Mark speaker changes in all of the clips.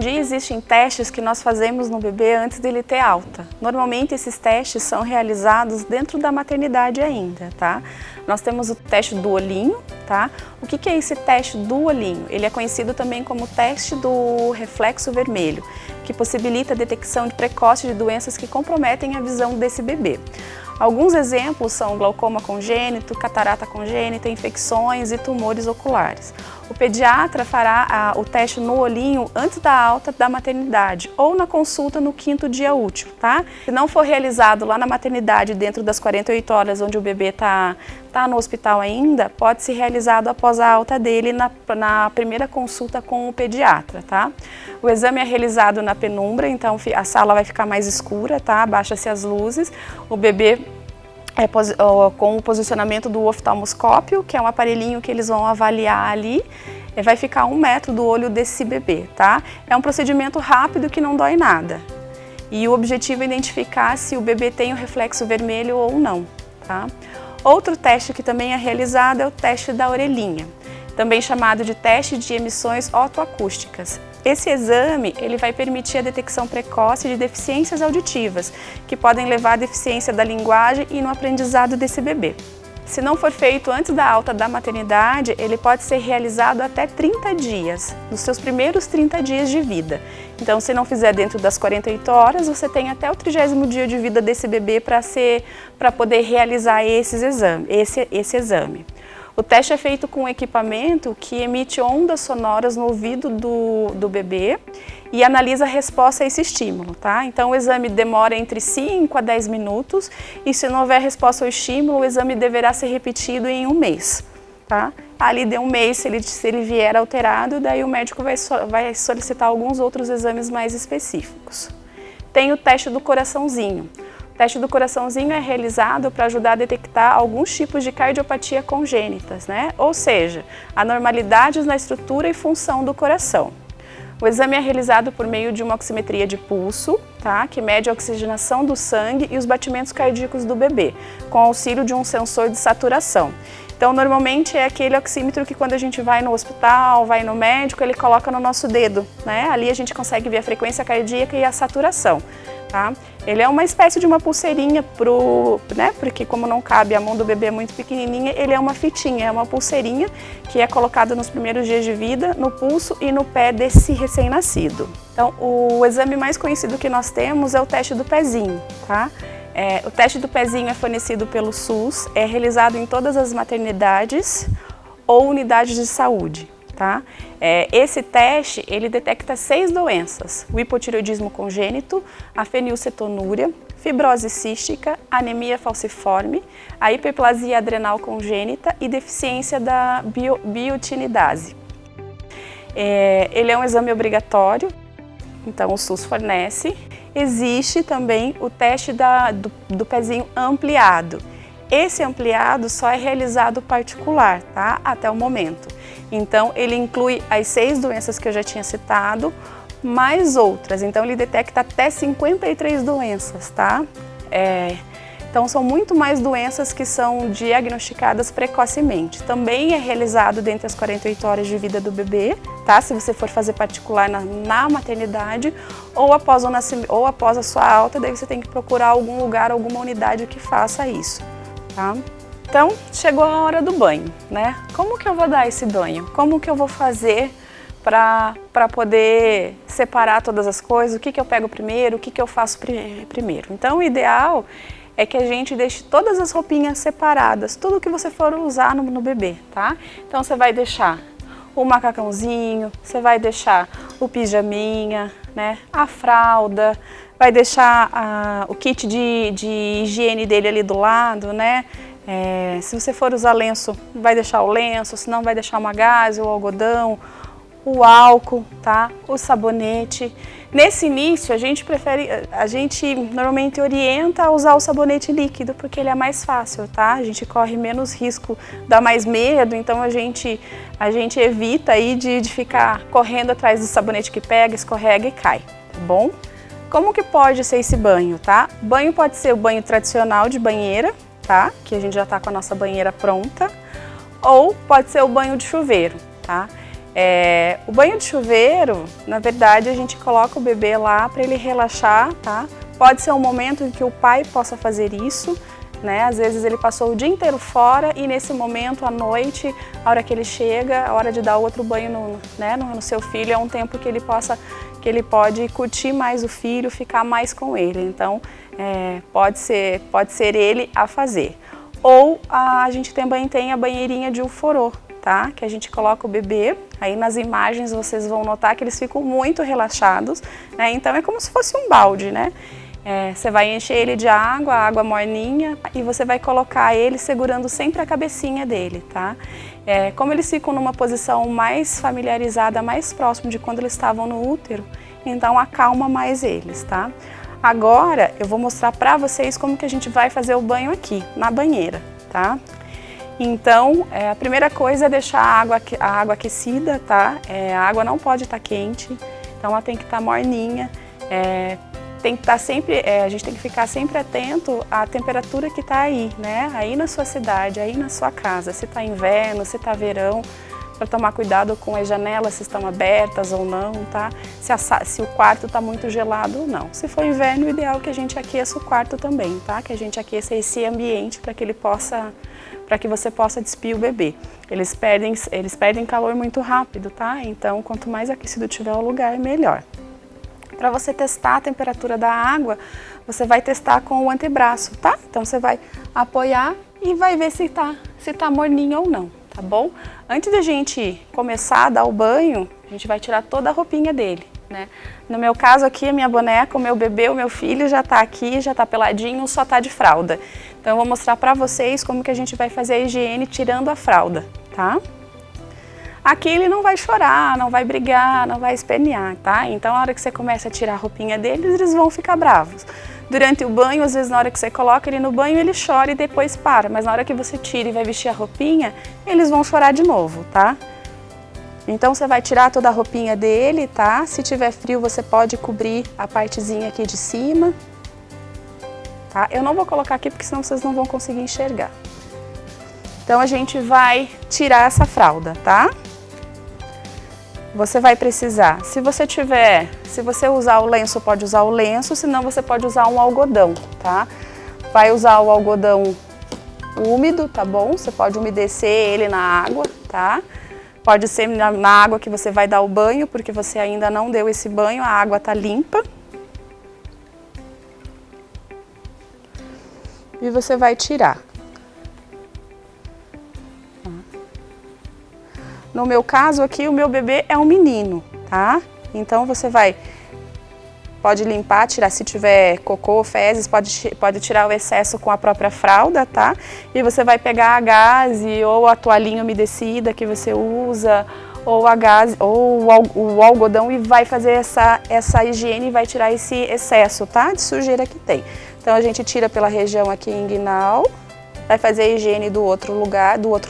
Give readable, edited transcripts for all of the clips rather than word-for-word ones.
Speaker 1: dia existem testes que nós fazemos no bebê antes dele ter alta. Normalmente esses testes são realizados dentro da maternidade ainda, tá? Nós temos o teste do olhinho, tá? O que é esse teste do olhinho? Ele é conhecido também como teste do reflexo vermelho, que possibilita a detecção precoce de doenças que comprometem a visão desse bebê. Alguns exemplos são glaucoma congênito, catarata congênita, infecções e tumores oculares. O pediatra fará o teste no olhinho antes da alta da maternidade ou na consulta no 5º dia útil, tá? Se não for realizado lá na maternidade dentro das 48 horas onde o bebê tá no hospital ainda, pode ser realizado após a alta dele na primeira consulta com o pediatra, tá? O exame é realizado na penumbra, então a sala vai ficar mais escura, tá? Abaixa-se as luzes, o bebê com o posicionamento do oftalmoscópio, que é um aparelhinho que eles vão avaliar ali, vai ficar a 1 metro do olho desse bebê, tá? É um procedimento rápido que não dói nada. E o objetivo é identificar se o bebê tem o reflexo vermelho ou não, tá? Outro teste que também é realizado é o teste da orelhinha, também chamado de teste de emissões otoacústicas. Esse exame ele vai permitir a detecção precoce de deficiências auditivas, que podem levar à deficiência da linguagem e no aprendizado desse bebê. Se não for feito antes da alta da maternidade, ele pode ser realizado até 30 dias, nos seus primeiros 30 dias de vida. Então, se não fizer dentro das 48 horas, você tem até o 30º dia de vida desse bebê para poder realizar esse exame. O teste é feito com um equipamento que emite ondas sonoras no ouvido do bebê e analisa a resposta a esse estímulo, tá? Então o exame demora entre 5 a 10 minutos e se não houver resposta ao estímulo, o exame deverá ser repetido em 1 mês, tá? Ali de 1 mês, se ele vier alterado, daí o médico vai solicitar alguns outros exames mais específicos. Tem o teste do coraçãozinho. O teste do coraçãozinho é realizado para ajudar a detectar alguns tipos de cardiopatia congênitas, né? Ou seja, anormalidades na estrutura e função do coração. O exame é realizado por meio de uma oximetria de pulso, tá? Que mede a oxigenação do sangue e os batimentos cardíacos do bebê, com auxílio de um sensor de saturação. Então, normalmente é aquele oxímetro que quando a gente vai no hospital, vai no médico, ele coloca no nosso dedo, né? Ali a gente consegue ver a frequência cardíaca e a saturação, tá? Ele é uma espécie de uma pulseirinha porque como não cabe, a mão do bebê é muito pequenininha, ele é uma fitinha, é uma pulseirinha que é colocada nos primeiros dias de vida, no pulso e no pé desse recém-nascido. Então, o exame mais conhecido que nós temos é o teste do pezinho, tá? O teste do pezinho é fornecido pelo SUS, é realizado em todas as maternidades ou unidades de saúde, tá? Esse teste, ele detecta 6 doenças: o hipotireoidismo congênito, a fenilcetonúria, fibrose cística, anemia falciforme, a hiperplasia adrenal congênita e deficiência da biotinidase. Ele é um exame obrigatório, então o SUS fornece. Existe também o teste do pezinho ampliado. Esse ampliado só é realizado particular, tá? Até o momento. Então, ele inclui as 6 doenças que eu já tinha citado, mais outras. Então, ele detecta até 53 doenças, tá? Então, são muito mais doenças que são diagnosticadas precocemente. Também é realizado dentro das 48 horas de vida do bebê, tá? Se você for fazer particular na maternidade ou após o nascimento, ou após a sua alta, daí você tem que procurar algum lugar, alguma unidade que faça isso, tá? Então, chegou a hora do banho, né? Como que eu vou dar esse banho? Como que eu vou fazer para poder separar todas as coisas? O que eu pego primeiro? O que eu faço primeiro? Então, o ideal é que a gente deixe todas as roupinhas separadas, tudo que você for usar no bebê, tá? Então, você vai deixar o macacãozinho, você vai deixar o pijaminha, né? A fralda, vai deixar o kit de higiene dele ali do lado, né? Se você for usar lenço, vai deixar o lenço, se não vai deixar uma gaze, o algodão, o álcool, tá? O sabonete. Nesse início, a gente normalmente orienta a usar o sabonete líquido, porque ele é mais fácil, tá? A gente corre menos risco, dá mais medo, então a gente evita aí de ficar correndo atrás do sabonete que pega, escorrega e cai, tá bom? Como que pode ser esse banho, tá? Banho pode ser o banho tradicional de banheira, tá? Que a gente já tá com a nossa banheira pronta, ou pode ser o banho de chuveiro, tá? O banho de chuveiro, na verdade, a gente coloca o bebê lá para ele relaxar, tá? Pode ser um momento em que o pai possa fazer isso, né? Às vezes ele passou o dia inteiro fora e nesse momento, à noite, a hora que ele chega, a hora de dar outro banho no seu filho, é um tempo que ele pode curtir mais o filho, ficar mais com ele. Então, pode ser ele a fazer. Ou a gente também tem a banheirinha de uforô, tá? Que a gente coloca o bebê, aí nas imagens vocês vão notar que eles ficam muito relaxados, né? Então é como se fosse um balde, né? Você vai encher ele de água morninha, e você vai colocar ele segurando sempre a cabecinha dele, tá? Como eles ficam numa posição mais familiarizada, mais próximo de quando eles estavam no útero, então acalma mais eles, tá? Agora eu vou mostrar pra vocês como que a gente vai fazer o banho aqui, na banheira, tá? Então, a primeira coisa é deixar a água aquecida, tá? A água não pode estar quente, então ela tem que estar morninha. Tem que estar sempre, a gente tem que ficar sempre atento à temperatura que está aí, né? Aí na sua cidade, aí na sua casa, se está inverno, se está verão, para tomar cuidado com as janelas, se estão abertas ou não, tá? Se o quarto está muito gelado ou não. Se for inverno, o ideal é que a gente aqueça o quarto também, tá? Que a gente aqueça esse ambiente para que você possa despir o bebê. Eles perdem calor muito rápido, tá? Então, quanto mais aquecido tiver o lugar, melhor. Para você testar a temperatura da água, você vai testar com o antebraço, tá? Então você vai apoiar e vai ver se tá morninho ou não, tá bom? Antes da gente começar a dar o banho, a gente vai tirar toda a roupinha dele, né? No meu caso aqui, a minha boneca, o meu bebê, o meu filho já tá aqui, já tá peladinho, só tá de fralda. Então eu vou mostrar para vocês como que a gente vai fazer a higiene tirando a fralda, tá? Aqui ele não vai chorar, não vai brigar, não vai espernear, tá? Então, na hora que você começa a tirar a roupinha deles, eles vão ficar bravos. Durante o banho, às vezes na hora que você coloca ele no banho, ele chora e depois para. Mas na hora que você tira e vai vestir a roupinha, eles vão chorar de novo, tá? Então, você vai tirar toda a roupinha dele, tá? Se tiver frio, você pode cobrir a partezinha aqui de cima, tá? Eu não vou colocar aqui porque senão vocês não vão conseguir enxergar. Então, a gente vai tirar essa fralda, tá? Você vai precisar, se você usar o lenço, pode usar o lenço, senão você pode usar um algodão, tá? Vai usar o algodão úmido, tá bom? Você pode umedecer ele na água, tá? Pode ser na água que você vai dar o banho, porque você ainda não deu esse banho, a água tá limpa. E você vai tirar. No meu caso aqui, o meu bebê é um menino, tá? Então você pode limpar, tirar, se tiver cocô, fezes, pode tirar o excesso com a própria fralda, tá? E você vai pegar a gaze ou a toalhinha umedecida que você usa, ou a gaze, ou o algodão, e vai fazer essa higiene e vai tirar esse excesso, tá? De sujeira que tem. Então a gente tira pela região aqui inguinal. Vai fazer a higiene do outro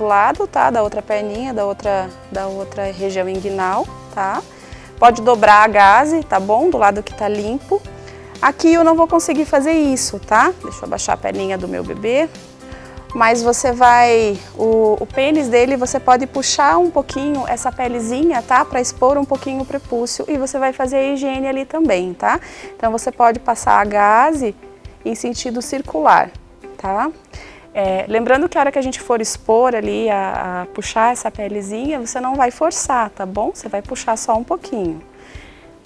Speaker 1: lado, tá? Da outra perninha, da outra região inguinal, tá? Pode dobrar a gaze, tá bom? Do lado que tá limpo. Aqui eu não vou conseguir fazer isso, tá? Deixa eu abaixar a perninha do meu bebê. Mas você o pênis dele, você pode puxar um pouquinho essa pelezinha, tá? Para expor um pouquinho o prepúcio, e você vai fazer a higiene ali também, tá? Então você pode passar a gaze em sentido circular, tá? Lembrando que a hora que a gente for expor ali, a puxar essa pelezinha, você não vai forçar, tá bom? Você vai puxar só um pouquinho.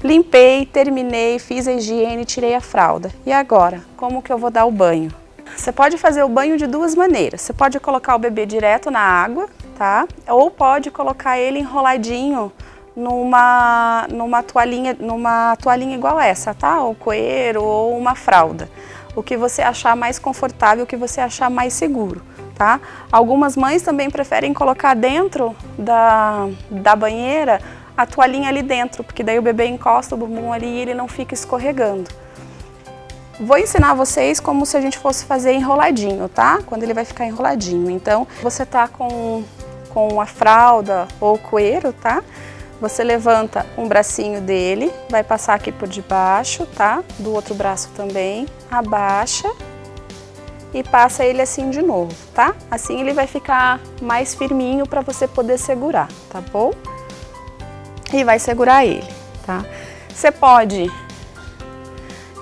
Speaker 1: Limpei, terminei, fiz a higiene, tirei a fralda. E agora, como que eu vou dar o banho? Você pode fazer o banho de duas maneiras. Você pode colocar o bebê direto na água, tá? Ou pode colocar ele enroladinho numa toalhinha igual essa, tá? Ou coeiro ou uma fralda. O que você achar mais confortável, o que você achar mais seguro, tá? Algumas mães também preferem colocar dentro da banheira a toalhinha ali dentro, porque daí o bebê encosta o bumbum ali e ele não fica escorregando. Vou ensinar vocês como se a gente fosse fazer enroladinho, tá? Quando ele vai ficar enroladinho. Então, você tá com a fralda ou o coeiro, tá? Você levanta um bracinho dele, vai passar aqui por debaixo, tá? Do outro braço também, abaixa e passa ele assim de novo, tá? Assim ele vai ficar mais firminho para você poder segurar, tá bom? e vai segurar ele, tá? Você pode,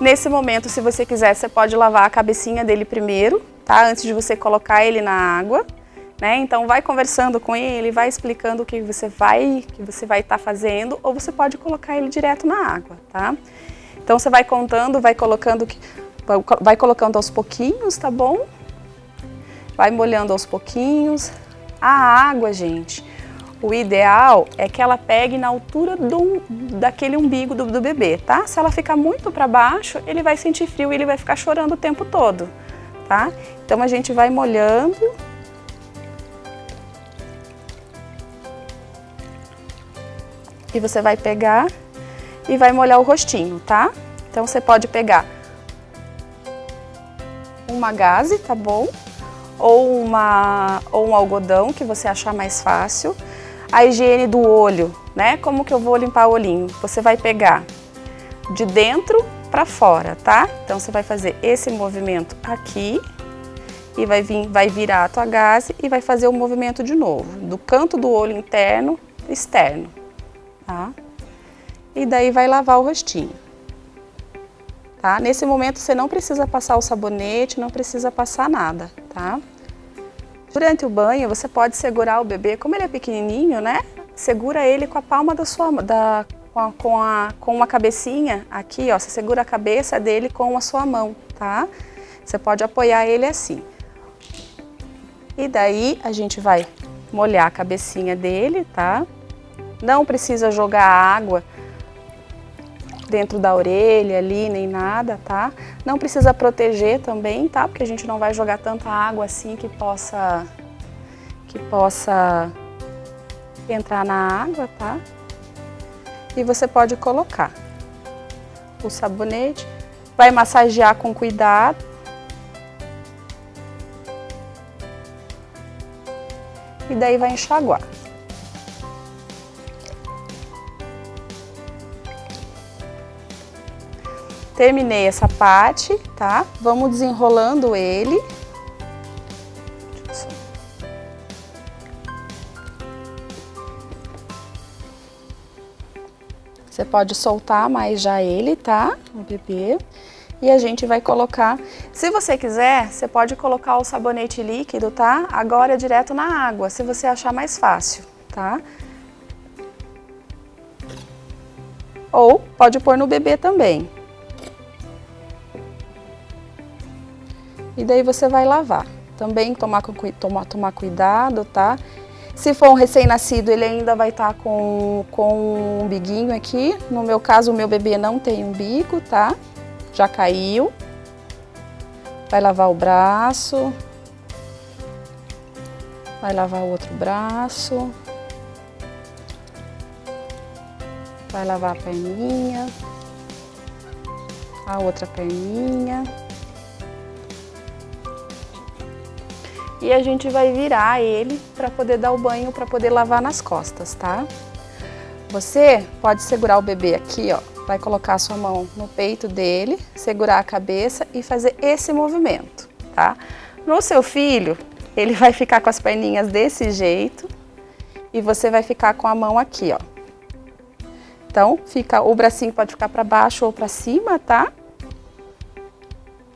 Speaker 1: nesse momento, se você quiser, você pode lavar a cabecinha dele primeiro, tá? Antes de você colocar ele na água, né? Então vai conversando com ele, vai explicando o que você vai estar fazendo, ou você pode colocar ele direto na água, tá? Então você vai contando, vai colocando aos pouquinhos, tá bom? Vai molhando aos pouquinhos. A água, gente, o ideal é que ela pegue na altura daquele umbigo do bebê, tá? Se ela ficar muito para baixo, ele vai sentir frio e ele vai ficar chorando o tempo todo, tá? Então a gente vai molhando. E você vai pegar e vai molhar o rostinho, tá? Então você pode pegar uma gaze, tá bom? Ou um algodão, que você achar mais fácil. A higiene do olho, né? Como que eu vou limpar o olhinho? Você vai pegar de dentro para fora, tá? Então você vai fazer esse movimento aqui e vai virar a tua gaze e vai fazer o movimento de novo, do canto do olho interno, externo, tá? E daí vai lavar o rostinho, tá? Nesse momento você não precisa passar o sabonete, não precisa passar nada, tá? Durante o banho você pode segurar o bebê, como ele é pequenininho, né? Segura ele com a palma da sua com uma cabecinha aqui, ó. Você segura a cabeça dele com a sua mão, tá? Você pode apoiar ele assim. E daí a gente vai molhar a cabecinha dele, tá? Não precisa jogar água dentro da orelha ali, nem nada, tá? Não precisa proteger também, tá? Porque a gente não vai jogar tanta água assim que possa entrar na água, tá? E você pode colocar o sabonete, vai massagear com cuidado. E daí vai enxaguar. Terminei essa parte, tá? Vamos desenrolando ele. Você pode soltar mais já ele, tá? O bebê. E a gente vai colocar, se você quiser, você pode colocar o sabonete líquido, tá? Agora direto na água, se você achar mais fácil, tá? Ou pode pôr no bebê também. E daí você vai lavar. Também tomar cuidado, tá? Se for um recém-nascido, ele ainda vai estar com um umbiguinho aqui. No meu caso, o meu bebê não tem umbigo, tá? Já caiu. Vai lavar o braço. Vai lavar o outro braço. Vai lavar a perninha. A outra perninha. E a gente vai virar ele para poder dar o banho, para poder lavar nas costas, tá? Você pode segurar o bebê aqui, ó. Vai colocar a sua mão no peito dele, segurar a cabeça e fazer esse movimento, tá? No seu filho, ele vai ficar com as perninhas desse jeito e você vai ficar com a mão aqui, ó. Então, o bracinho pode ficar para baixo ou para cima, tá?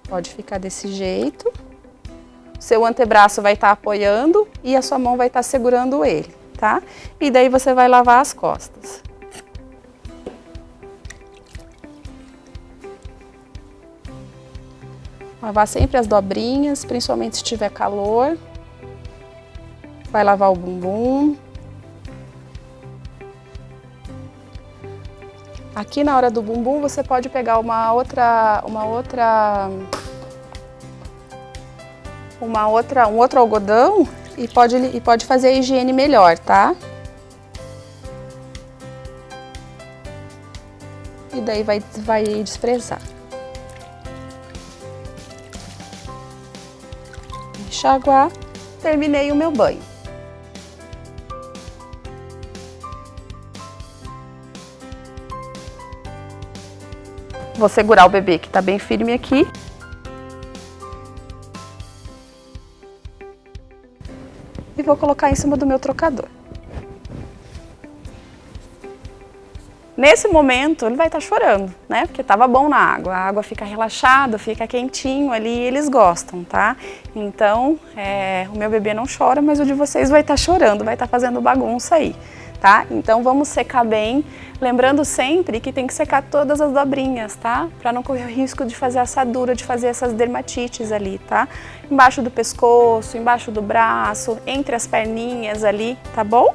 Speaker 1: Pode ficar desse jeito. Seu antebraço vai estar apoiando e a sua mão vai estar segurando ele, tá? E daí você vai lavar as costas. Lavar sempre as dobrinhas, principalmente se tiver calor. Vai lavar o bumbum. Aqui na hora do bumbum você pode pegar um outro algodão e pode fazer a higiene melhor, tá? E daí vai desprezar. Enxaguar, terminei o meu banho. Vou segurar o bebê que tá bem firme aqui. E vou colocar em cima do meu trocador. Nesse momento ele vai estar chorando, né? Porque estava bom na água, a água fica relaxada, fica quentinho ali e eles gostam, tá? Então, o meu bebê não chora, mas o de vocês vai estar chorando, vai estar fazendo bagunça aí, tá? Então vamos secar bem, lembrando sempre que tem que secar todas as dobrinhas, tá? Para não correr o risco de fazer assadura, de fazer essas dermatites ali, tá? Embaixo do pescoço, embaixo do braço, entre as perninhas ali, tá bom?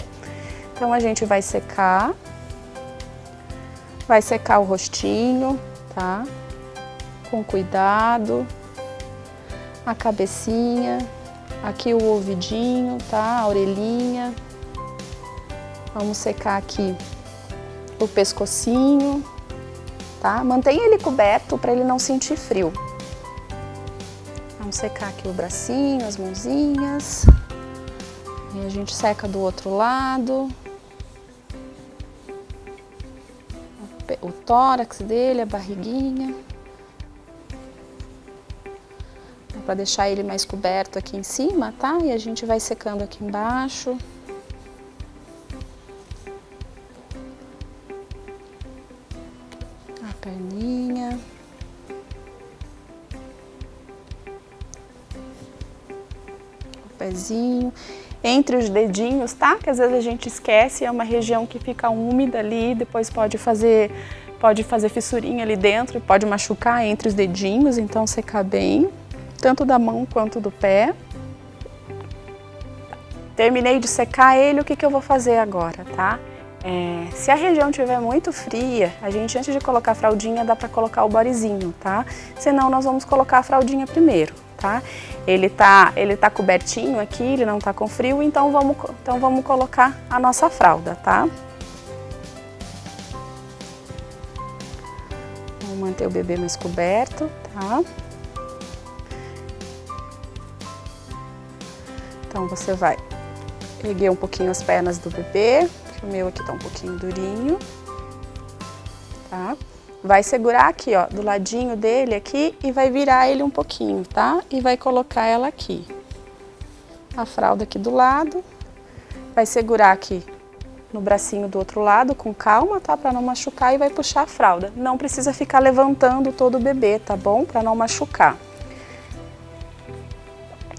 Speaker 1: Então a gente vai secar o rostinho, tá? Com cuidado, a cabecinha, aqui o ouvidinho, tá? A orelhinha. Vamos secar aqui o pescocinho, tá? Mantenha ele coberto para ele não sentir frio. Vamos secar aqui o bracinho, as mãozinhas. E a gente seca do outro lado. O tórax dele, a barriguinha. Para deixar ele mais coberto aqui em cima, tá? E a gente vai secando aqui embaixo. A perninha. O pezinho. Entre os dedinhos, tá? Que às vezes a gente esquece, é uma região que fica úmida ali, depois pode fazer fissurinha ali dentro, pode machucar entre os dedinhos, então secar bem, tanto da mão quanto do pé. Terminei de secar ele, o que eu vou fazer agora, tá? Se a região estiver muito fria, a gente antes de colocar a fraldinha dá para colocar o bodyzinho, tá? Senão nós vamos colocar a fraldinha primeiro, tá? Ele tá cobertinho aqui, ele não tá com frio, então vamos colocar a nossa fralda, tá? Vamos manter o bebê mais coberto, tá? Então você vai erguer um pouquinho as pernas do bebê, que o meu aqui tá um pouquinho durinho, tá? Vai segurar aqui, ó, do ladinho dele aqui e vai virar ele um pouquinho, tá? E vai colocar ela aqui. A fralda aqui do lado. Vai segurar aqui no bracinho do outro lado com calma, tá? Pra não machucar e vai puxar a fralda. Não precisa ficar levantando todo o bebê, tá bom? Pra não machucar.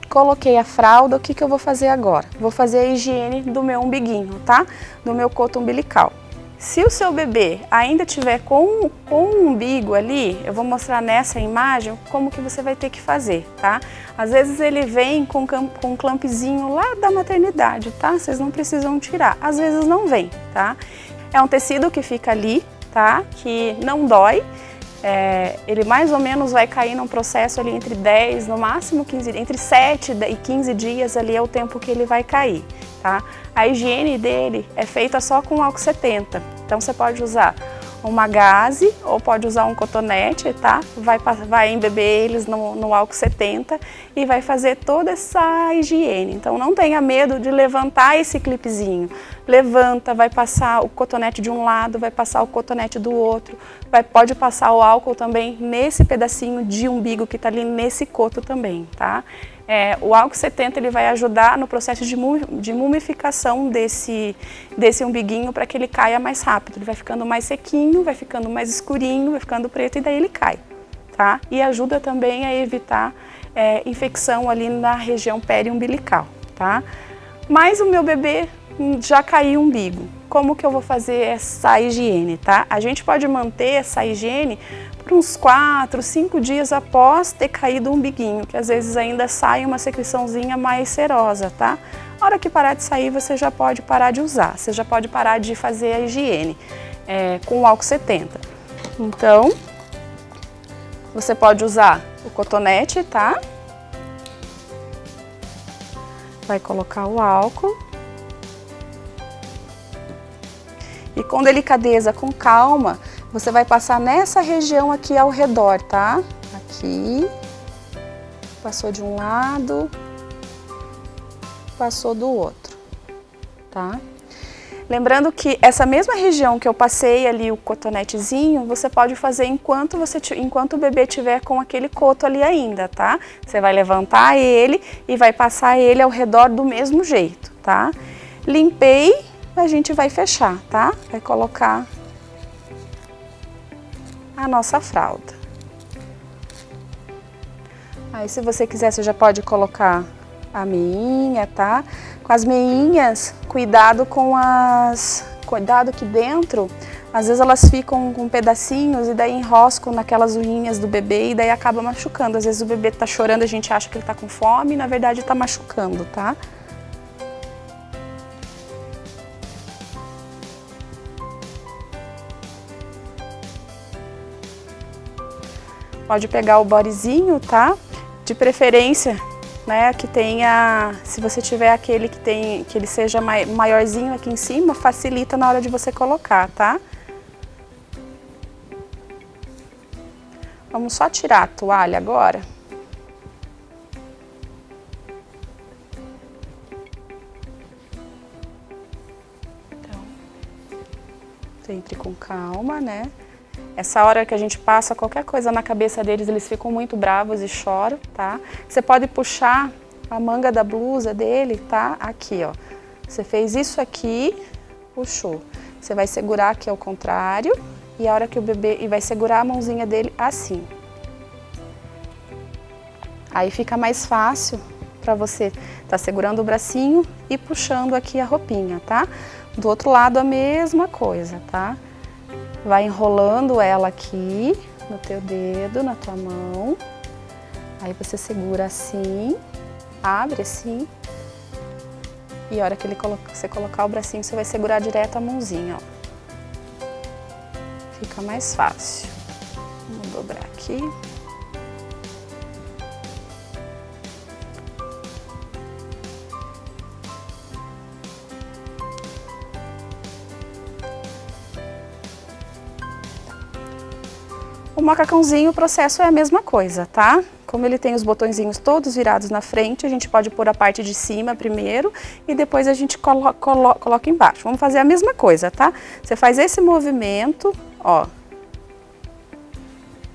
Speaker 1: Coloquei a fralda, o que eu vou fazer agora? Vou fazer a higiene do meu umbiguinho, tá? Do meu coto umbilical. Se o seu bebê ainda tiver com um umbigo ali, eu vou mostrar nessa imagem como que você vai ter que fazer, tá? Às vezes ele vem com um clampzinho lá da maternidade, tá? Vocês não precisam tirar. Às vezes não vem, tá? É um tecido que fica ali, tá? Que não dói. Ele mais ou menos vai cair num processo ali entre 10, no máximo 15, entre 7 e 15 dias ali é o tempo que ele vai cair, tá? A higiene dele é feita só com álcool 70, então você pode usar uma gaze ou pode usar um cotonete, tá? Vai embeber eles no álcool 70 e vai fazer toda essa higiene. Então não tenha medo de levantar esse clipezinho. Levanta, vai passar o cotonete de um lado, vai passar o cotonete do outro, pode passar o álcool também nesse pedacinho de umbigo que tá ali nesse coto também, tá? O álcool 70 ele vai ajudar no processo de mumificação desse umbiguinho para que ele caia mais rápido. Ele vai ficando mais sequinho, vai ficando mais escurinho, vai ficando preto e daí ele cai, tá? E ajuda também a evitar infecção ali na região periumbilical, tá? Mas o meu bebê já caiu o umbigo. Como que eu vou fazer essa higiene, tá? A gente pode manter essa higiene por uns 4, 5 dias após ter caído o umbiguinho, que às vezes ainda sai uma secreçãozinha mais serosa, tá? A hora que parar de sair, você já pode parar de usar, você já pode parar de fazer a higiene com o álcool 70. Então, você pode usar o cotonete, tá? Vai colocar o álcool. E com delicadeza, com calma, você vai passar nessa região aqui ao redor, tá? Aqui, passou de um lado, passou do outro, tá? Lembrando que essa mesma região que eu passei ali o cotonetezinho, você pode fazer enquanto o bebê estiver com aquele coto ali ainda, tá? Você vai levantar ele e vai passar ele ao redor do mesmo jeito, tá? Limpei, a gente vai fechar, tá? Vai colocar a nossa fralda. Aí, se você quiser, você já pode colocar a meinha, tá? Com as meinhas, cuidado que dentro, às vezes elas ficam com pedacinhos e daí enroscam naquelas unhinhas do bebê e daí acaba machucando. Às vezes o bebê tá chorando, a gente acha que ele tá com fome e na verdade tá machucando, tá? Pode pegar o bodezinho, tá? De preferência, né, que tenha, se você tiver aquele que ele seja maiorzinho aqui em cima, facilita na hora de você colocar, tá? Vamos só tirar a toalha agora. Então, sempre com calma, né? Essa hora que a gente passa qualquer coisa na cabeça deles, eles ficam muito bravos e choram, tá? Você pode puxar a manga da blusa dele, tá? Aqui, ó. Você fez isso aqui, puxou. Você vai segurar aqui ao contrário e a hora que o bebê... E vai segurar a mãozinha dele assim. Aí fica mais fácil pra você tá segurando o bracinho e puxando aqui a roupinha, tá? Do outro lado a mesma coisa, tá? Vai enrolando ela aqui no teu dedo, na tua mão. Aí você segura assim, abre assim. E a hora que você colocar o bracinho, você vai segurar direto a mãozinha, ó. Fica mais fácil. Vamos dobrar aqui. O macacãozinho, o processo é a mesma coisa, tá? Como ele tem os botõezinhos todos virados na frente, a gente pode pôr a parte de cima primeiro e depois a gente coloca embaixo. Vamos fazer a mesma coisa, tá? Você faz esse movimento, ó.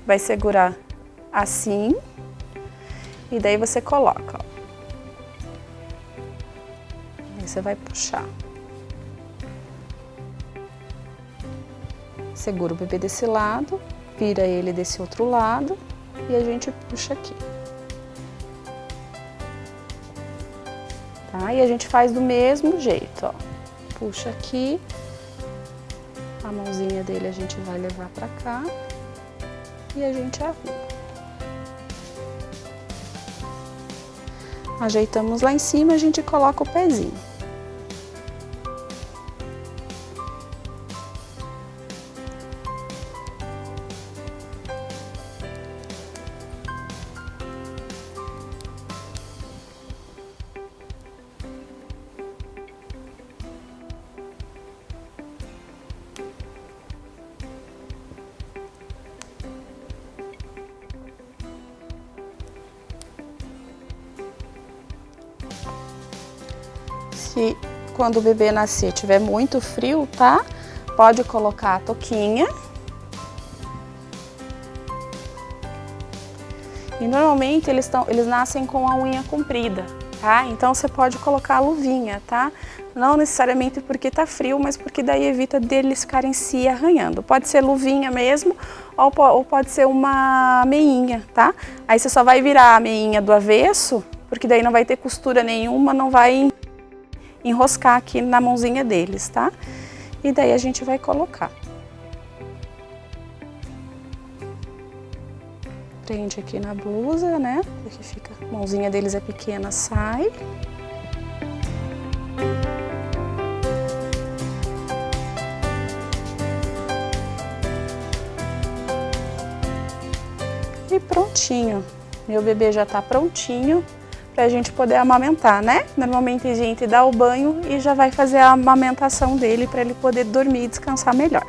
Speaker 1: Vai segurar assim e daí você coloca, ó. Aí você vai puxar. Segura o bebê desse lado. Vira ele desse outro lado e a gente puxa aqui. Tá? E a gente faz do mesmo jeito, ó. Puxa aqui, a mãozinha dele a gente vai levar pra cá e a gente arruma. Ajeitamos lá em cima, a gente coloca o pezinho. Se quando o bebê nascer tiver muito frio, tá? Pode colocar a touquinha. E normalmente eles nascem com a unha comprida, tá? Então você pode colocar a luvinha, tá? Não necessariamente porque tá frio, mas porque daí evita deles ficarem se arranhando. Pode ser luvinha mesmo ou pode ser uma meinha, tá? Aí você só vai virar a meinha do avesso, porque daí não vai ter costura nenhuma, não vai enroscar aqui na mãozinha deles, tá? E daí a gente vai colocar. Prende aqui na blusa, né? Porque fica, a mãozinha deles é pequena, sai. E prontinho. Meu bebê já tá prontinho pra gente poder amamentar, né? Normalmente a gente dá o banho e já vai fazer a amamentação dele para ele poder dormir e descansar melhor.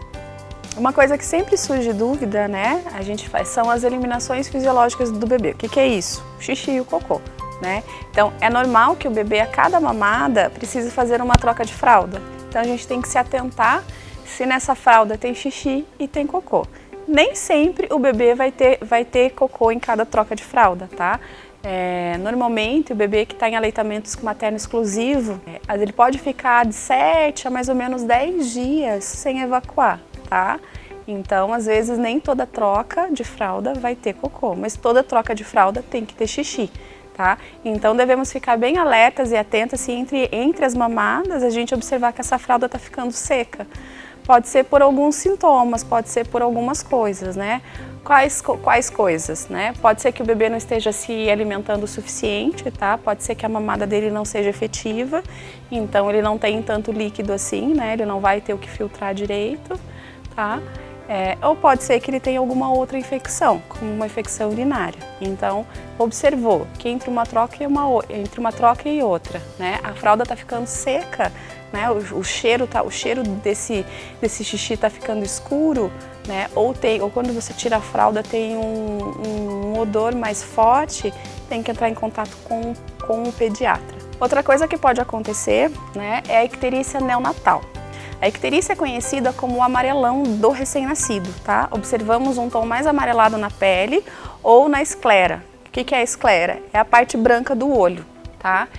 Speaker 1: Uma coisa que sempre surge dúvida, né? A gente faz, são as eliminações fisiológicas do bebê. O que é isso? O xixi e o cocô, né? Então, é normal que o bebê, a cada mamada, precise fazer uma troca de fralda. Então, a gente tem que se atentar se nessa fralda tem xixi e tem cocô. Nem sempre o bebê vai ter cocô em cada troca de fralda, tá? Normalmente o bebê que está em aleitamento materno exclusivo, ele pode ficar de 7 a mais ou menos 10 dias sem evacuar, tá? Então, às vezes, nem toda troca de fralda vai ter cocô, mas toda troca de fralda tem que ter xixi, tá? Então, devemos ficar bem alertas e atentas se entre as mamadas a gente observar que essa fralda está ficando seca. Pode ser por alguns sintomas, pode ser por algumas coisas, né? Quais coisas, né? Pode ser que o bebê não esteja se alimentando o suficiente, tá? Pode ser que a mamada dele não seja efetiva, então ele não tem tanto líquido assim, né? Ele não vai ter o que filtrar direito, tá? Ou pode ser que ele tenha alguma outra infecção, como uma infecção urinária. Então, observou que entre uma troca e outra, né? A fralda está ficando seca, né? O cheiro desse xixi está ficando escuro, né? Ou quando você tira a fralda tem um odor mais forte, tem que entrar em contato com o pediatra. Outra coisa que pode acontecer, né, é a icterícia neonatal. A icterícia é conhecida como o amarelão do recém-nascido, tá? Observamos um tom mais amarelado na pele ou na esclera. O que é a esclera? É a parte branca do olho, tá?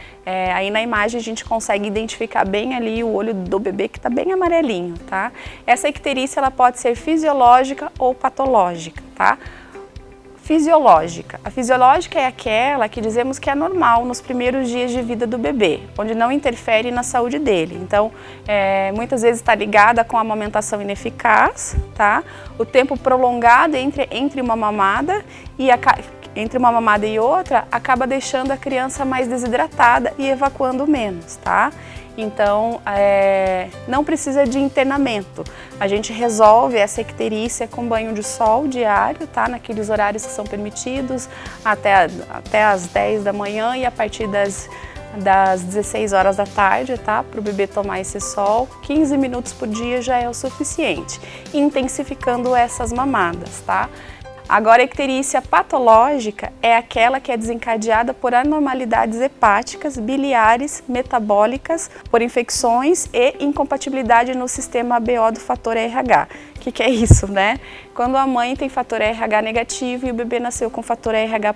Speaker 1: Aí na imagem a gente consegue identificar bem ali o olho do bebê que está bem amarelinho, tá? Essa icterícia ela pode ser fisiológica ou patológica, tá? Fisiológica. A fisiológica é aquela que dizemos que é normal nos primeiros dias de vida do bebê, onde não interfere na saúde dele. Então, muitas vezes está ligada com a amamentação ineficaz, tá? O tempo prolongado entre uma mamada e outra acaba deixando a criança mais desidratada e evacuando menos, tá? Então, não precisa de internamento. A gente resolve essa icterícia com banho de sol diário, tá? Naqueles horários que são permitidos, até as 10 da manhã e a partir das 16 horas da tarde, tá? Para o bebê tomar esse sol, 15 minutos por dia já é o suficiente, intensificando essas mamadas, tá? Agora, a icterícia patológica é aquela que é desencadeada por anormalidades hepáticas, biliares, metabólicas, por infecções e incompatibilidade no sistema ABO do fator RH. O que é isso, né? Quando a mãe tem fator RH negativo e o bebê nasceu com fator RH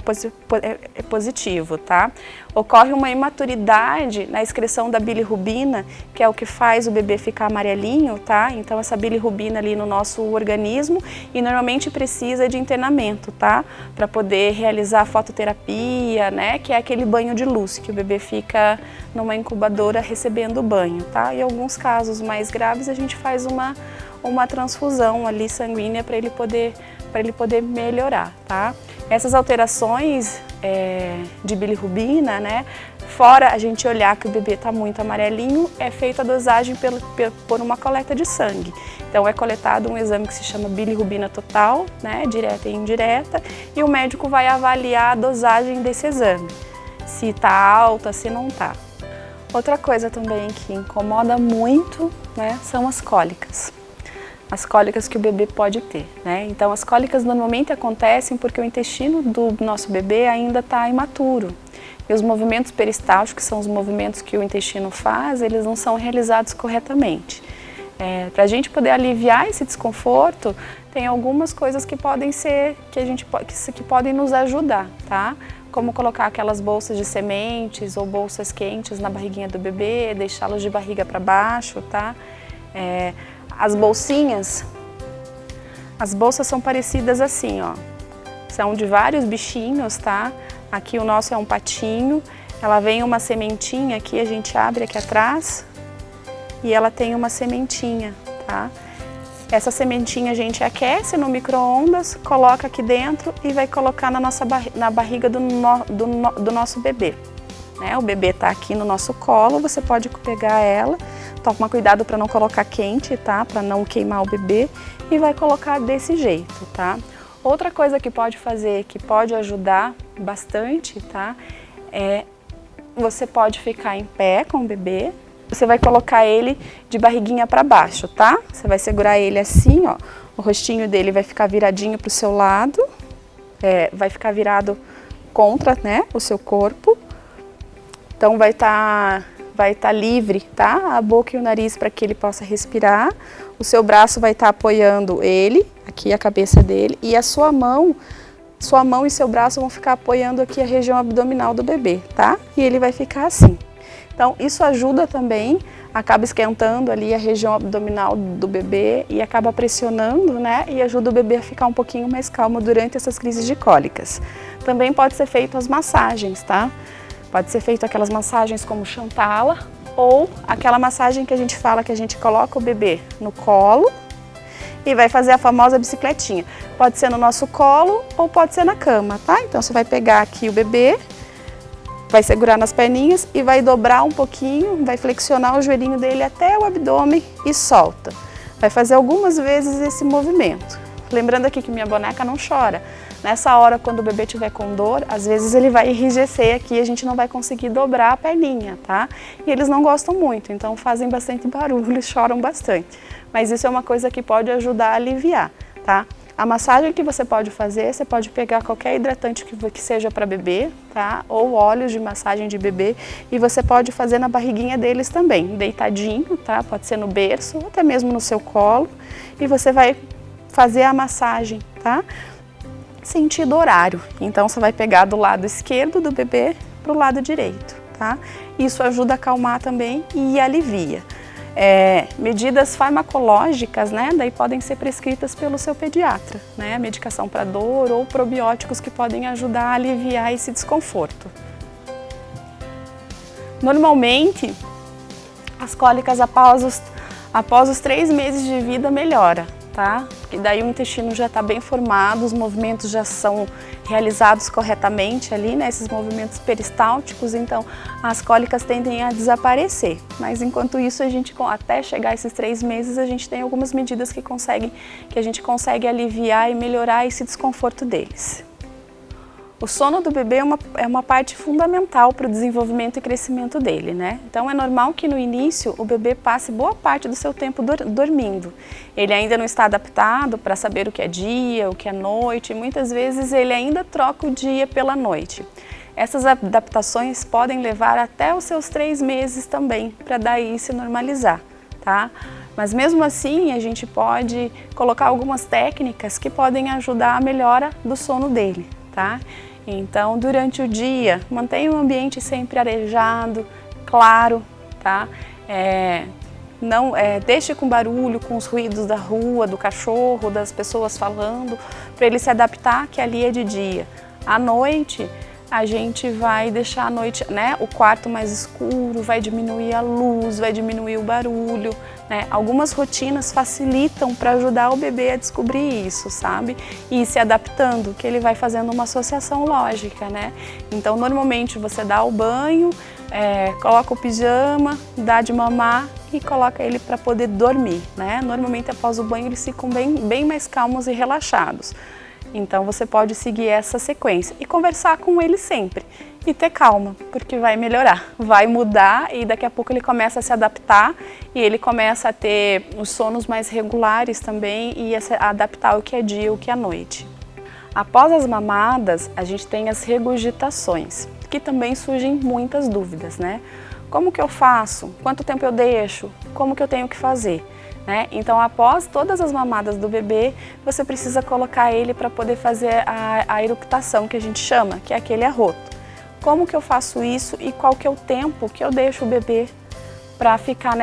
Speaker 1: positivo, tá? Ocorre uma imaturidade na excreção da bilirrubina, que é o que faz o bebê ficar amarelinho, tá? Então, essa bilirrubina ali no nosso organismo e normalmente precisa de internamento, tá? Para poder realizar a fototerapia, né? Que é aquele banho de luz, que o bebê fica numa incubadora recebendo banho, tá? Em alguns casos mais graves, a gente faz uma transfusão ali sanguínea para ele poder melhorar, tá? Essas alterações de bilirrubina, né? Fora a gente olhar que o bebê está muito amarelinho, é feita a dosagem por uma coleta de sangue. Então é coletado um exame que se chama bilirrubina total, né? Direta e indireta, e o médico vai avaliar a dosagem desse exame, se está alta, se não está. Outra coisa também que incomoda muito, né, são as cólicas. As cólicas que o bebê pode ter, né? Então, as cólicas normalmente acontecem porque o intestino do nosso bebê ainda está imaturo. E os movimentos peristálticos, que são os movimentos que o intestino faz, eles não são realizados corretamente. Para a gente poder aliviar esse desconforto, tem algumas coisas que podem ser, que podem nos ajudar, tá? Como colocar aquelas bolsas de sementes ou bolsas quentes na barriguinha do bebê, deixá-los de barriga para baixo, tá? As bolsas são parecidas assim, ó. São de vários bichinhos, tá? Aqui o nosso é um patinho, ela vem uma sementinha aqui, a gente abre aqui atrás e ela tem uma sementinha, tá? Essa sementinha a gente aquece no micro-ondas, coloca aqui dentro e vai colocar na barriga do nosso bebê, né? O bebê tá aqui no nosso colo, você pode pegar ela, toma cuidado para não colocar quente, tá? Para não queimar o bebê e vai colocar desse jeito, tá? Outra coisa que pode fazer, que pode ajudar bastante, tá? Você pode ficar em pé com o bebê, você vai colocar ele de barriguinha para baixo, tá? Você vai segurar ele assim, ó, o rostinho dele vai ficar viradinho para o seu lado, vai ficar virado contra, né, o seu corpo. Então vai estar livre, tá? A boca e o nariz para que ele possa respirar. O seu braço vai estar apoiando ele, aqui a cabeça dele, e a sua mão e seu braço vão ficar apoiando aqui a região abdominal do bebê, tá? E ele vai ficar assim. Então, isso ajuda também, acaba esquentando ali a região abdominal do bebê e acaba pressionando, né? E ajuda o bebê a ficar um pouquinho mais calmo durante essas crises de cólicas. Também pode ser feito as massagens, tá? Pode ser feito aquelas massagens como Chantala ou aquela massagem que a gente fala que a gente coloca o bebê no colo e vai fazer a famosa bicicletinha. Pode ser no nosso colo ou pode ser na cama, tá? Então, você vai pegar aqui o bebê, vai segurar nas perninhas e vai dobrar um pouquinho, vai flexionar o joelhinho dele até o abdômen e solta. Vai fazer algumas vezes esse movimento. Lembrando aqui que minha boneca não chora. Nessa hora, quando o bebê estiver com dor, às vezes ele vai enrijecer aqui e a gente não vai conseguir dobrar a perninha, tá? E eles não gostam muito, então fazem bastante barulho, choram bastante. Mas isso é uma coisa que pode ajudar a aliviar, tá? A massagem que você pode fazer, você pode pegar qualquer hidratante que seja para bebê, tá? Ou óleos de massagem de bebê e você pode fazer na barriguinha deles também, deitadinho, tá? Pode ser no berço ou até mesmo no seu colo e você vai fazer a massagem, tá? Sentido horário. Então, você vai pegar do lado esquerdo do bebê para o lado direito, tá? Isso ajuda a acalmar também e alivia. Medidas farmacológicas, né, daí podem ser prescritas pelo seu pediatra, né, medicação para dor ou probióticos que podem ajudar a aliviar esse desconforto. Normalmente, as cólicas após os 3 meses de vida melhora, tá? Porque daí o intestino já está bem formado, os movimentos já são realizados corretamente ali, né? Esses movimentos peristálticos, então as cólicas tendem a desaparecer. Mas enquanto isso, a gente, até chegar a esses 3 meses, a gente tem algumas medidas que a gente consegue aliviar e melhorar esse desconforto deles. O sono do bebê é uma parte fundamental para o desenvolvimento e crescimento dele, né? Então é normal que no início o bebê passe boa parte do seu tempo dormindo. Ele ainda não está adaptado para saber o que é dia, o que é noite, e muitas vezes ele ainda troca o dia pela noite. Essas adaptações podem levar até os seus 3 meses também, para daí se normalizar, tá? Mas mesmo assim a gente pode colocar algumas técnicas que podem ajudar a melhora do sono dele, tá? Então, durante o dia, mantenha o ambiente sempre arejado, claro, tá? Não deixe com barulho, com os ruídos da rua, do cachorro, das pessoas falando, para ele se adaptar que ali é de dia. À noite, a gente vai deixar a noite, né, o quarto mais escuro, vai diminuir a luz, vai diminuir o barulho, né? Algumas rotinas facilitam para ajudar o bebê a descobrir isso, sabe? E ir se adaptando, que ele vai fazendo uma associação lógica, né? Então, normalmente você dá o banho, coloca o pijama, dá de mamar e coloca ele para poder dormir, né? Normalmente após o banho eles ficam bem mais calmos e relaxados. Então você pode seguir essa sequência e conversar com ele sempre e ter calma, porque vai melhorar, vai mudar e daqui a pouco ele começa a se adaptar e ele começa a ter os sonos mais regulares também e a se adaptar o que é dia e o que é noite. Após as mamadas, a gente tem as regurgitações, que também surgem muitas dúvidas, né? Como que eu faço? Quanto tempo eu deixo? Como que eu tenho que fazer? Então, após todas as mamadas do bebê, você precisa colocar ele para poder fazer a eructação, que a gente chama, que é aquele arroto. Como que eu faço isso e qual que é o tempo que eu deixo o bebê para ficar,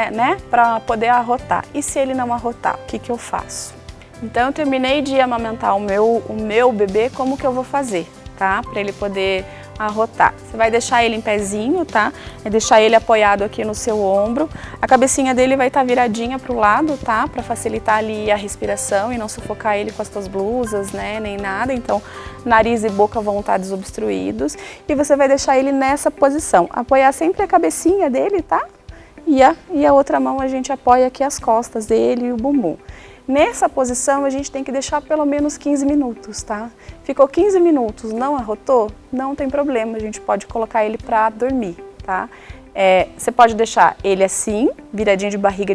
Speaker 1: para poder arrotar? E se ele não arrotar, o que que eu faço? Então, eu terminei de amamentar o meu bebê, como que eu vou fazer, tá? Para ele poder arrotar. Você vai deixar ele em pezinho, tá? Vai deixar ele apoiado aqui no seu ombro. A cabecinha dele vai estar viradinha para o lado, tá? Para facilitar ali a respiração e não sufocar ele com as tuas blusas, né? Nem nada. Então, nariz e boca vão estar desobstruídos. E você vai deixar ele nessa posição. Apoiar sempre a cabecinha dele, tá? E a outra mão a gente apoia aqui as costas dele e o bumbum. Nessa posição, a gente tem que deixar pelo menos 15 minutos, tá? Ficou 15 minutos, não arrotou? Não tem problema, a gente pode colocar ele para dormir, tá? Você pode deixar ele assim, viradinho de barriga,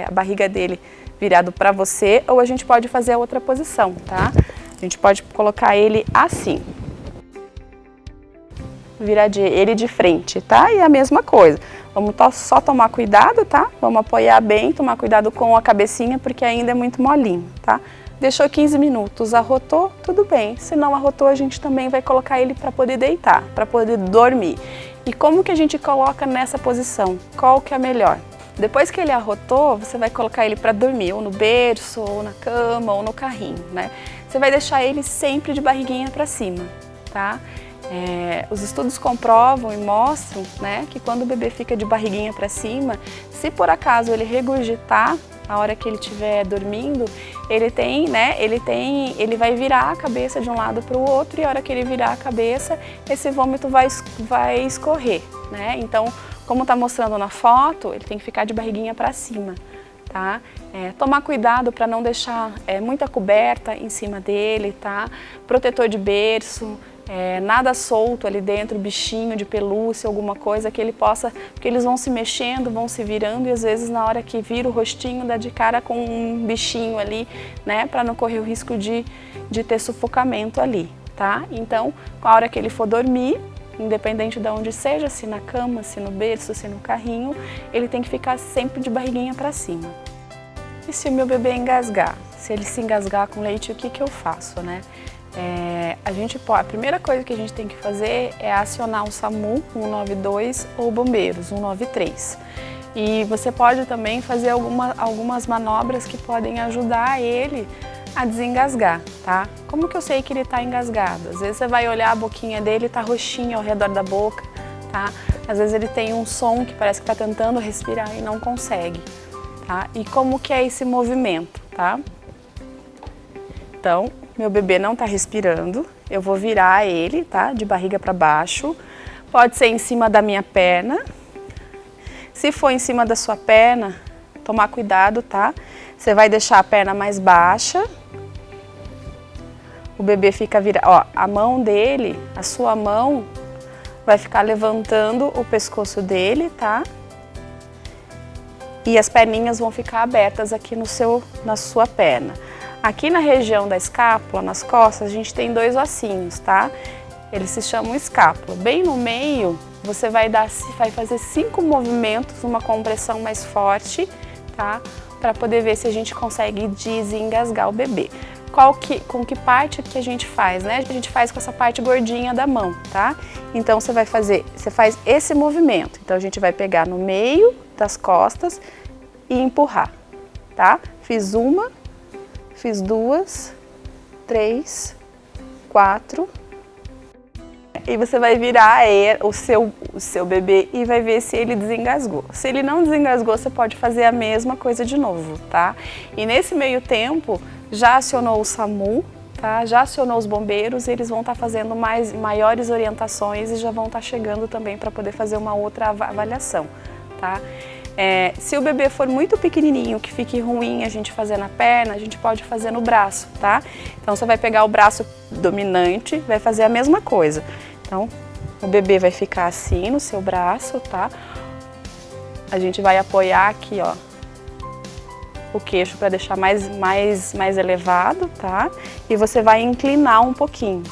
Speaker 1: a barriga dele virado para você, ou a gente pode fazer a outra posição, tá? A gente pode colocar ele assim. Virar ele de frente, tá? E a mesma coisa. Vamos só tomar cuidado, tá? Vamos apoiar bem, tomar cuidado com a cabecinha, porque ainda é muito molinho, tá? Deixou 15 minutos, arrotou, tudo bem. Se não arrotou, a gente também vai colocar ele para poder deitar, para poder dormir. E como que a gente coloca nessa posição? Qual que é a melhor? Depois que ele arrotou, você vai colocar ele para dormir, ou no berço, ou na cama, ou no carrinho, né? Você vai deixar ele sempre de barriguinha para cima, tá? Os estudos comprovam e mostram, né, que quando o bebê fica de barriguinha para cima, se por acaso ele regurgitar a hora que ele estiver dormindo, ele vai virar a cabeça de um lado para o outro e a hora que ele virar a cabeça, esse vômito vai escorrer, né? Então, como está mostrando na foto, ele tem que ficar de barriguinha para cima, tá? Tomar cuidado para não deixar muita coberta em cima dele, tá? Protetor de berço, nada solto ali dentro, bichinho de pelúcia, alguma coisa que ele possa, porque eles vão se mexendo, vão se virando e às vezes na hora que vira o rostinho dá de cara com um bichinho ali, né? Para não correr o risco de ter sufocamento ali, tá? Então, a hora que ele for dormir, independente de onde seja, se na cama, se no berço, se no carrinho, ele tem que ficar sempre de barriguinha para cima. E se o meu bebê engasgar? Se ele se engasgar com leite, o que eu faço, né? A primeira coisa que a gente tem que fazer é acionar o SAMU 192 ou bombeiros 193. E você pode também fazer algumas manobras que podem ajudar ele a desengasgar, tá? Como que eu sei que ele está engasgado? Às vezes você vai olhar a boquinha dele, tá roxinha ao redor da boca, tá? Às vezes ele tem um som que parece que está tentando respirar e não consegue, tá? E como que é esse movimento, tá? Então, meu bebê não está respirando, eu vou virar ele, tá? De barriga para baixo. Pode ser em cima da minha perna. Se for em cima da sua perna, tomar cuidado, tá? Você vai deixar a perna mais baixa. O bebê fica virado, ó, a mão dele, a sua mão vai ficar levantando o pescoço dele, tá? E as perninhas vão ficar abertas aqui na sua perna. Aqui na região da escápula, nas costas, a gente tem 2 ossinhos, tá? Eles se chamam escápula. Bem no meio, você vai fazer 5 movimentos, uma compressão mais forte, tá? Para poder ver se a gente consegue desengasgar o bebê. Com que parte que a gente faz, né? A gente faz com essa parte gordinha da mão, tá? Então você faz esse movimento. Então a gente vai pegar no meio das costas e empurrar, tá? Fiz 1, fiz 2, 3, 4. E você vai virar o seu bebê e vai ver se ele desengasgou. Se ele não desengasgou, você pode fazer a mesma coisa de novo, tá? E nesse meio tempo, já acionou o SAMU, tá? Já acionou os bombeiros, eles vão estar fazendo maiores orientações e já vão estar chegando também para poder fazer uma outra avaliação, tá? Se o bebê for muito pequenininho, que fique ruim a gente fazer na perna, a gente pode fazer no braço, tá? Então você vai pegar o braço dominante, vai fazer a mesma coisa. Então o bebê vai ficar assim no seu braço, tá? A gente vai apoiar aqui, ó, o queixo para deixar mais elevado, tá? E você vai inclinar um pouquinho,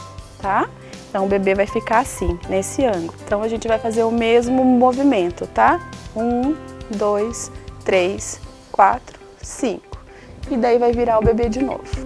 Speaker 1: tá? Então o bebê vai ficar assim, nesse ângulo. Então a gente vai fazer o mesmo movimento, tá? 1, 2, 3, 4, 5. E daí vai virar o bebê de novo.